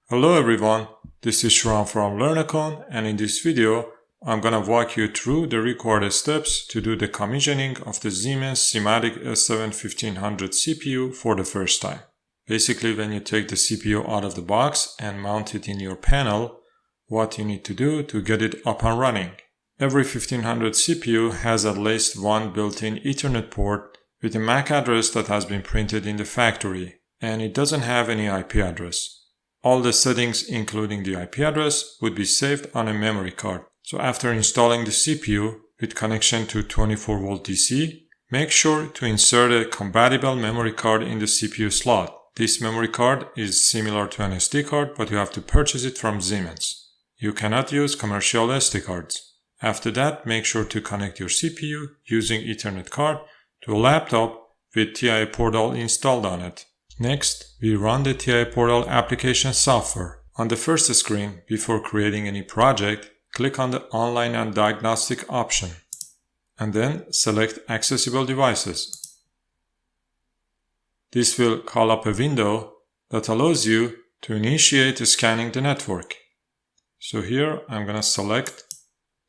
Hello everyone, this is Shram from LearnAcon, and in this video I'm gonna walk you through the required steps to do the commissioning of the Siemens Simatic S7-1500 CPU for the first time. Basically, when you take the CPU out of the box and mount it in your panel, what you need to do to get it up and running. Every 1500 CPU has at least one built-in Ethernet port with a MAC address that has been printed in the factory, and it doesn't have any IP address. All the settings, including the IP address, would be saved on a memory card. So after installing the CPU with connection to 24V DC, make sure to insert a compatible memory card in the CPU slot. This memory card is similar to an SD card, but you have to purchase it from Siemens. You cannot use commercial SD cards. After that, make sure to connect your CPU using Ethernet card to a laptop with TI Portal installed on it. Next, we run the TI Portal application software. On the first screen, before creating any project, click on the Online and Diagnostic option, and then select Accessible Devices. This will call up a window that allows you to initiate scanning the network. So here I'm going to select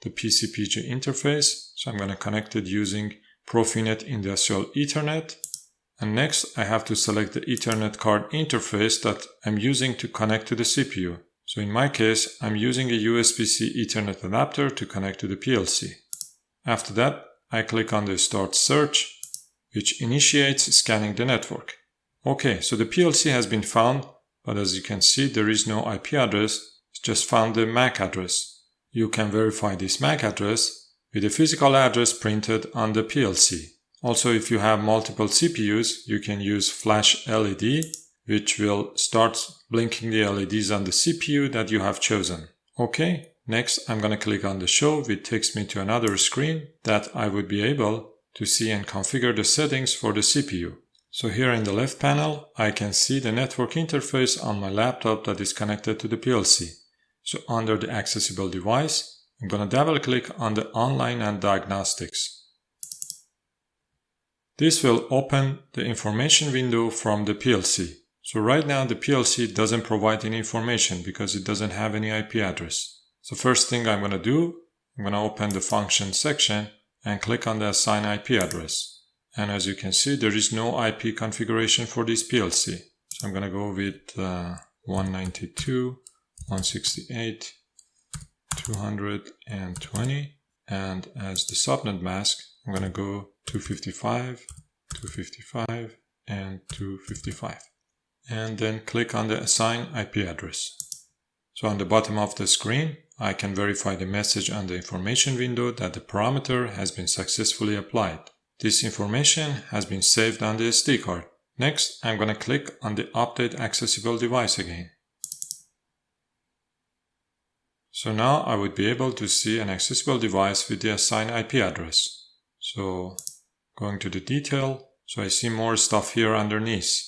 the PCPG interface, so I'm going to connect it using Profinet Industrial Ethernet. And next, I have to select the Ethernet card interface that I'm using to connect to the CPU. So in my case, I'm using a USB-C Ethernet adapter to connect to the PLC. After that, I click on the Start Search, which initiates scanning the network. Okay, so the PLC has been found, but as you can see, there is no IP address, it's just found the MAC address. You can verify this MAC address with a physical address printed on the PLC. Also, if you have multiple CPUs, you can use flash LED, which will start blinking the LEDs on the CPU that you have chosen. Okay, next I'm going to click on the Show, which takes me to another screen that I would be able to see and configure the settings for the CPU. So here in the left panel, I can see the network interface on my laptop that is connected to the PLC. So under the Accessible Device, I'm going to double click on the Online and Diagnostics. This will open the information window from the PLC. So right now the PLC doesn't provide any information because it doesn't have any IP address. So first thing I'm going to do, I'm going to open the function section and click on the Assign IP address. And as you can see, there is no IP configuration for this PLC. So I'm going to go with 192.168.220, and as the subnet mask, I'm going to go 255, 255, and 255. And then click on the Assign IP address. So on the bottom of the screen, I can verify the message on the information window that the parameter has been successfully applied. This information has been saved on the SD card. Next, I'm going to click on the Update Accessible Device again. So now I would be able to see an accessible device with the assigned IP address. So going to the detail, so I see more stuff here underneath.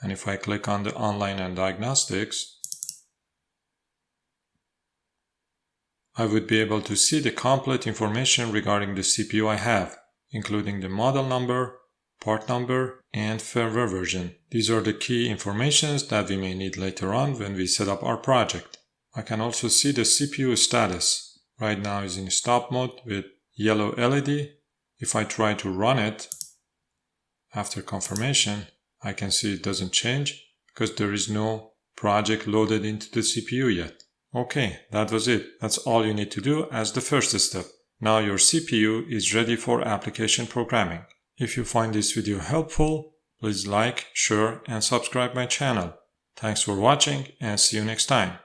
And if I click on the Online and Diagnostics, I would be able to see the complete information regarding the CPU I have, including the model number, part number, and firmware version. These are the key informations that we may need later on when we set up our project. I can also see the CPU status. Right now is in stop mode with yellow LED. If I try to run it after confirmation, I can see it doesn't change because there is no project loaded into the CPU yet. Okay, that was it. That's all you need to do as the first step. Now your CPU is ready for application programming. If you find this video helpful, please like, share, and subscribe my channel. Thanks for watching and see you next time.